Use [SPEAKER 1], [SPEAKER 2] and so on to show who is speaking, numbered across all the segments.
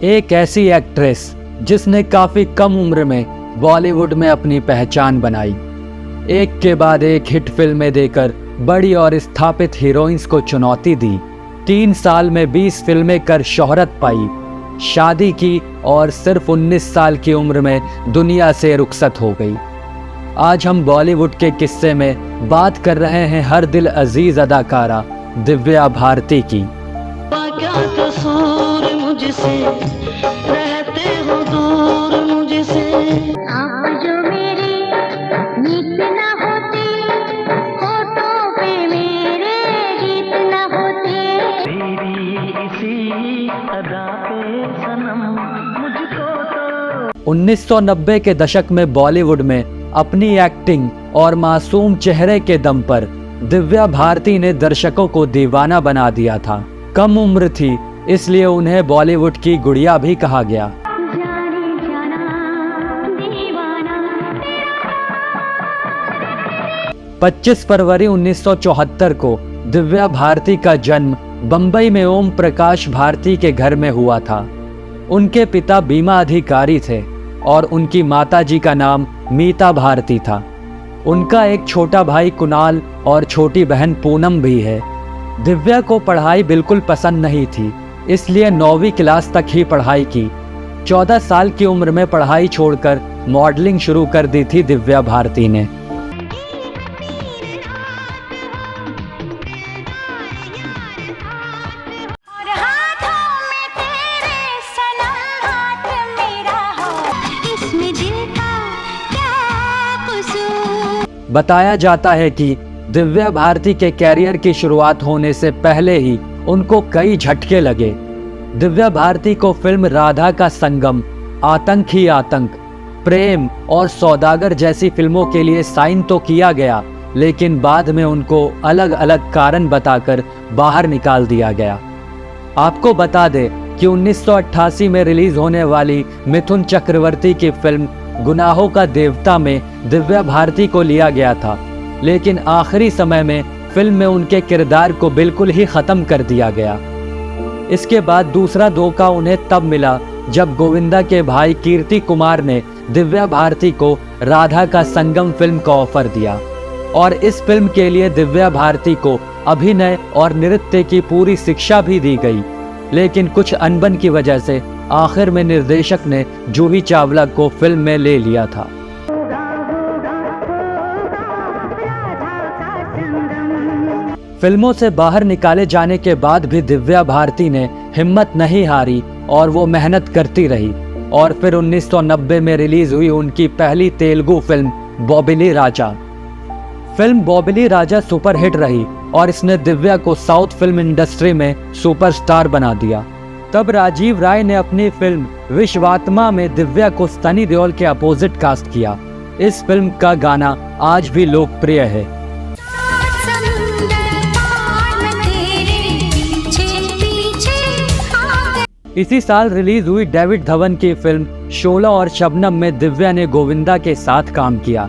[SPEAKER 1] एक ऐसी एक्ट्रेस जिसने काफी कम उम्र में बॉलीवुड में अपनी पहचान बनाई, एक के बाद एक हिट फिल्में देकर बड़ी और स्थापित हीरोइंस को चुनौती दी, 3 साल में 20 फिल्में कर शोहरत पाई, शादी की और सिर्फ 19 साल की उम्र में दुनिया से रुखसत हो गई। आज हम बॉलीवुड के किस्से में बात कर रहे हैं हर दिल अजीज अदाकारा दिव्या भारती की।
[SPEAKER 2] क्या कसूर मुझसे, रहते हो दूर मुझसे।
[SPEAKER 3] आप जो मेरी नीत न होती, होठों पे मेरे गीत न होते।
[SPEAKER 2] तेरी इसी अदा पे सनम मुझको तो।
[SPEAKER 1] 1990 के दशक में बॉलीवुड में अपनी एक्टिंग और मासूम चेहरे के दम पर दिव्या भारती ने दर्शकों को दीवाना बना दिया था। कम उम्र थी इसलिए उन्हें बॉलीवुड की गुड़िया भी कहा गया।
[SPEAKER 3] जाने जाना दीवाना
[SPEAKER 1] 25 फरवरी 1974 को दिव्या भारती का जन्म बंबई में ओम प्रकाश भारती के घर में हुआ था। उनके पिता बीमा अधिकारी थे और उनकी माताजी का नाम मीता भारती था। उनका एक छोटा भाई कुणाल और छोटी बहन पूनम भी है। दिव्या को पढ़ाई बिल्कुल पसंद नहीं थी, इसलिए 9वीं क्लास तक ही पढ़ाई की। 14 साल की उम्र में पढ़ाई छोड़कर मॉडलिंग शुरू कर दी थी दिव्या भारती ने।
[SPEAKER 3] और हाथों में तेरे सनम हाथ मेरा हो, इसमें दिल का क्या कसूर।
[SPEAKER 1] बताया जाता है कि दिव्या भारती के कैरियर की शुरुआत होने से पहले ही उनको कई झटके लगे। दिव्या भारती को फिल्म राधा का संगम, आतंक ही आतंक, प्रेम और सौदागर जैसी फिल्मों के लिए साइन तो किया गया, लेकिन बाद में उनको अलग अलग कारण बताकर बाहर निकाल दिया गया। आपको बता दें कि 1988 में रिलीज होने वाली मिथुन चक्रवर्ती की फिल्म गुनाहों का देवता में दिव्या भारती को लिया गया था, लेकिन आखिरी समय में फिल्म में उनके किरदार को बिल्कुल ही खत्म कर दिया गया। इसके बाद दूसरा धोखा उन्हें तब मिला जब गोविंदा के भाई कीर्ति कुमार ने दिव्या भारती को राधा का संगम फिल्म का ऑफर दिया और इस फिल्म के लिए दिव्या भारती को अभिनय और नृत्य की पूरी शिक्षा भी दी गई, लेकिन कुछ अनबन की वजह से आखिर में निर्देशक ने जूही चावला को फिल्म में ले लिया था। फिल्मों से बाहर निकाले जाने के बाद भी दिव्या भारती ने हिम्मत नहीं हारी और वो मेहनत करती रही और फिर 1990 में रिलीज हुई उनकी पहली तेलुगु फिल्म बॉबिली राजा। फिल्म बॉबिली राजा सुपरहिट रही और इसने दिव्या को साउथ फिल्म इंडस्ट्री में सुपरस्टार बना दिया। तब राजीव राय ने अपनी फिल्म विश्वात्मा में दिव्या को सनी देओल के अपोजिट कास्ट किया। इस फिल्म का गाना आज भी लोकप्रिय है। इसी साल रिलीज हुई डेविड धवन की फिल्म शोला और शबनम में दिव्या ने गोविंदा के साथ काम किया।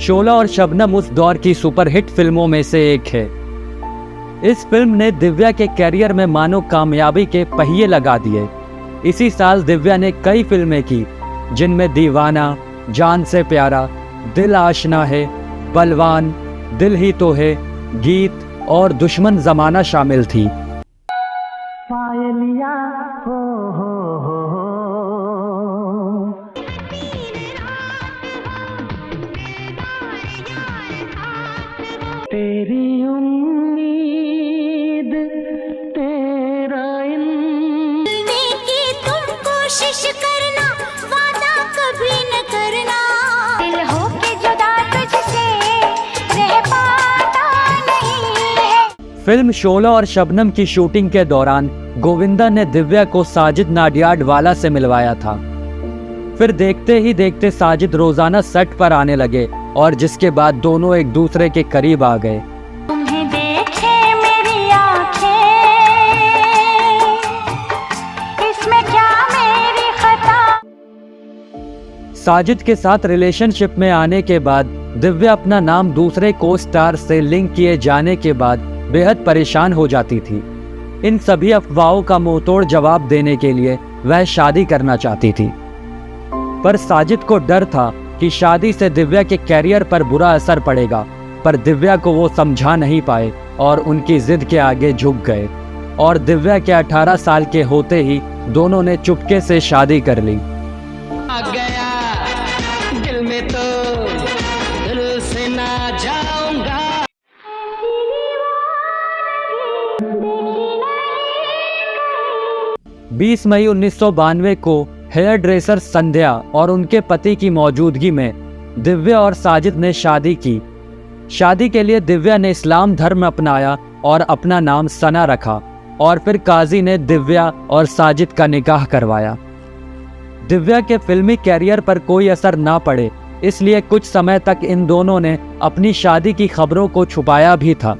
[SPEAKER 1] शोला और शबनम उस दौर की सुपरहिट फिल्मों में से एक है। इस फिल्म ने दिव्या के कैरियर में मानो कामयाबी के पहिए लगा दिए। इसी साल दिव्या ने कई फिल्में की, जिनमें दीवाना, जान से प्यारा, दिल आशना है, बलवान, दिल ही तो है, गीत और दुश्मन जमाना शामिल थी।
[SPEAKER 2] पायलिया हो तेरी उम्मीद तेरा
[SPEAKER 3] की तुम कोशिश करना, वादा कभी न करना। दिल हो के जुदा तुझसे रह पाता नहीं है।
[SPEAKER 1] फिल्म शोला और शबनम की शूटिंग के दौरान गोविंदा ने दिव्या को साजिद नाडियाडवाला से मिलवाया था। फिर देखते ही देखते साजिद रोजाना सेट पर आने लगे और जिसके बाद दोनों एक दूसरे के करीब आ गए।
[SPEAKER 3] तुम्हें देखे मेरी आँखें, इसमें क्या मेरी खता।
[SPEAKER 1] साजिद के साथ रिलेशनशिप में आने के बाद दिव्या अपना नाम दूसरे को स्टार से लिंक किए जाने के बाद बेहद परेशान हो जाती थी। इन सभी अफवाहों का मुंहतोड़ जवाब देने के लिए वह शादी करना चाहती थी, पर साजिद को डर था कि शादी से दिव्या के कैरियर पर बुरा असर पड़ेगा, पर दिव्या को वो समझा नहीं पाए और उनकी जिद के आगे झुक गए और दिव्या के 18 साल के होते ही दोनों ने चुपके से शादी कर ली।
[SPEAKER 2] आ गया दिल में तो दिल से ना जाऊंगा।
[SPEAKER 1] 20 मई 1992 को हेयर ड्रेसर संध्या और उनके पति की मौजूदगी में दिव्या और साजिद ने शादी की। शादी के लिए दिव्या ने इस्लाम धर्म अपनाया और अपना नाम सना रखा और फिर काजी ने दिव्या और साजिद का निकाह करवाया। दिव्या के फिल्मी कैरियर पर कोई असर ना पड़े, इसलिए कुछ समय तक इन दोनों ने अपनी शादी की खबरों को छुपाया भी था।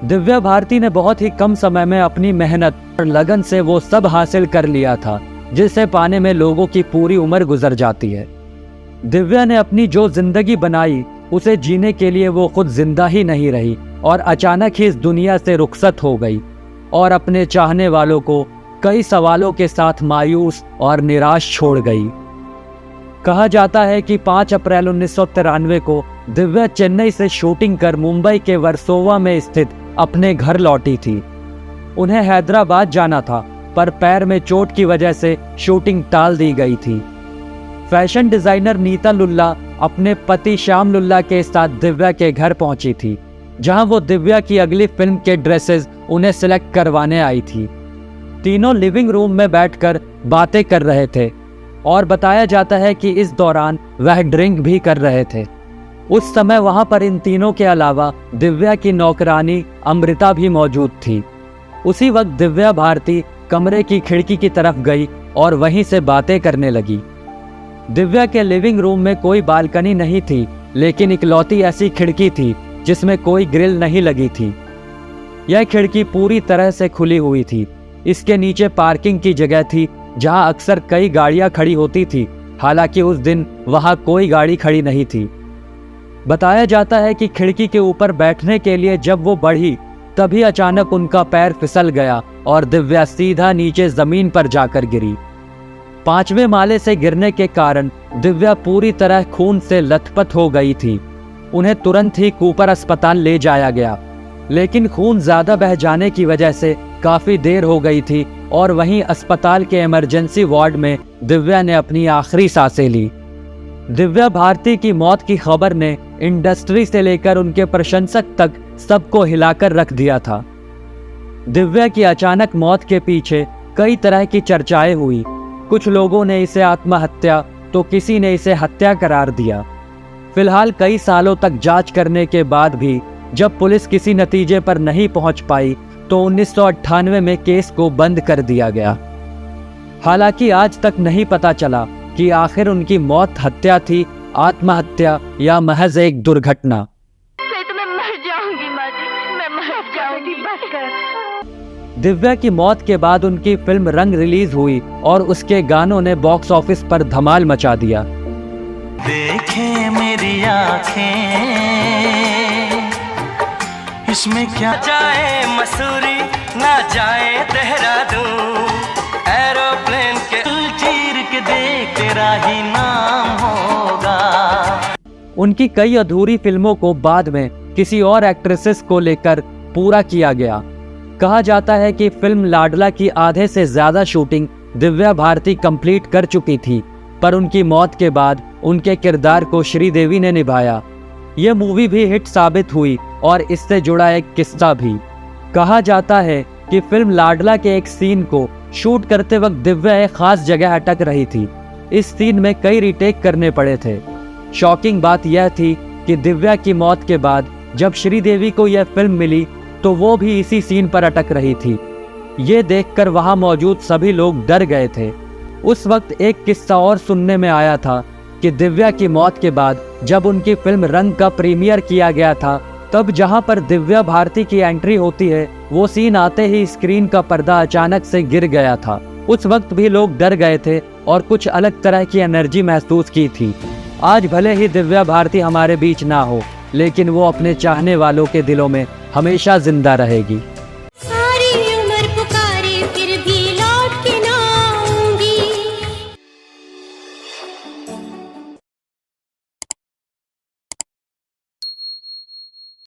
[SPEAKER 1] दिव्या भारती ने बहुत ही कम समय में अपनी मेहनत और लगन से वो सब हासिल कर लिया था जिसे पाने में लोगों की पूरी उम्र गुजर जाती है। दिव्या ने अपनी जो जिंदगी बनाई उसे जीने के लिए वो खुद जिंदा ही नहीं रही और अचानक ही इस दुनिया से रुखसत हो गई और अपने चाहने वालों को कई सवालों के साथ मायूस और निराश छोड़ गई। कहा जाता है कि 5 अप्रैल 1993 को दिव्या चेन्नई से शूटिंग कर मुंबई के वर्सोवा में स्थित अपने घर लौटी थी। उन्हें हैदराबाद जाना था, पर पैर में चोट की वजह से शूटिंग टाल दी गई थी। फैशन डिजाइनर नीता लुल्ला अपने पति श्याम लुल्ला के साथ दिव्या के घर पहुंची थी, जहां वो दिव्या की अगली फिल्म के ड्रेसेस उन्हें सिलेक्ट करवाने आई थी। तीनों लिविंग रूम में बैठकर बातें कर रहे थे और बताया जाता है कि इस दौरान वह ड्रिंक भी कर रहे थे। उस समय वहां पर इन तीनों के अलावा दिव्या की नौकरानी अमृता भी मौजूद थी। उसी वक्त दिव्या भारती कमरे की खिड़की की तरफ गई और वहीं से बातें करने लगी। दिव्या के लिविंग रूम में कोई बालकनी नहीं थी, लेकिन इकलौती ऐसी खिड़की थी जिसमें कोई ग्रिल नहीं लगी थी। यह खिड़की पूरी तरह से खुली हुई थी। इसके नीचे पार्किंग की जगह थी जहां अक्सर कई गाड़ियां खड़ी होती थी। हालांकि उस दिन वहां कोई गाड़ी खड़ी नहीं थी। बताया जाता है कि खिड़की के ऊपर बैठने के लिए जब वो बढ़ी तभी अचानक उनका पैर फिसल गया और दिव्या सीधा नीचे जमीन पर जाकर गिरी। 5वें माले से गिरने के कारण दिव्या पूरी तरह खून से लथपथ हो गई थी। उन्हें तुरंत ही कूपर अस्पताल ले जाया गया, लेकिन खून ज्यादा बह जाने की वजह से काफी देर हो गई थी और वहीं अस्पताल के इमरजेंसी वार्ड में दिव्या ने अपनी आखिरी सांसें ली। दिव्या भारती की मौत की खबर ने इंडस्ट्री से लेकर उनके प्रशंसक तक सबको हिलाकर रख दिया था। दिव्या की अचानक मौत के पीछे कई तरह की चर्चाएं हुई। कुछ लोगों ने इसे आत्महत्या तो किसी ने इसे हत्या करार दिया। फिलहाल कई सालों तक जांच करने के बाद भी जब पुलिस किसी नतीजे पर नहीं पहुंच पाई तो 1998 में केस को बंद कर दिया गया। हालांकि आज तक नहीं पता चला कि आखिर उनकी मौत हत्या थी, आत्महत्या या महज एक दुर्घटना।
[SPEAKER 3] नहीं तो मैं मर जाऊंगी माँ जी, मैं मर जाऊंगी, बस कर।
[SPEAKER 1] दिव्या की मौत के बाद उनकी फिल्म रंग रिलीज हुई और उसके गानों ने बॉक्स ऑफिस पर धमाल मचा दिया।
[SPEAKER 2] देखे मेरी आँखें, इसमें क्या जाए मसूरी ना जाए देहरादून, एरोप्लेन के चीर के देख तेरा ही नाम होगा।
[SPEAKER 1] उनकी कई अधूरी फिल्मों को बाद में किसी और एक्ट्रेसेस को लेकर पूरा किया गया। कहा जाता है कि फिल्म लाडला की आधे से ज्यादा शूटिंग दिव्या भारती कंप्लीट कर चुकी थी, पर उनकी मौत के बाद उनके किरदार को श्रीदेवी ने निभाया। यह मूवी भी हिट साबित हुई और इससे जुड़ा एक किस्सा भी। कहा जाता है कि फिल्म लाडला के एक सीन को शूट करते वक्त दिव्या एक खास जगह अटक रही थी। इस सीन में कई रीटेक करने पड़े थे। शॉकिंग बात यह थी कि दिव्या की मौत के बाद जब श्रीदेवी को यह फिल्म मिली तो वो भी इसी सीन पर अटक रही थी। ये देखकर वहां मौजूद सभी लोग डर गए थे। उस वक्त एक किस्सा और सुनने में आया था कि दिव्या की मौत के बाद जब उनकी फिल्म रंग का प्रीमियर किया गया था, तब जहां पर दिव्या भारती की एंट्री होती है वो सीन आते ही स्क्रीन का पर्दा अचानक से गिर गया था। उस वक्त भी लोग डर गए थे और कुछ अलग तरह की एनर्जी महसूस की थी। आज भले ही दिव्या भारती हमारे बीच ना हो, लेकिन वो अपने चाहने वालों के दिलों में हमेशा जिंदा रहेगी।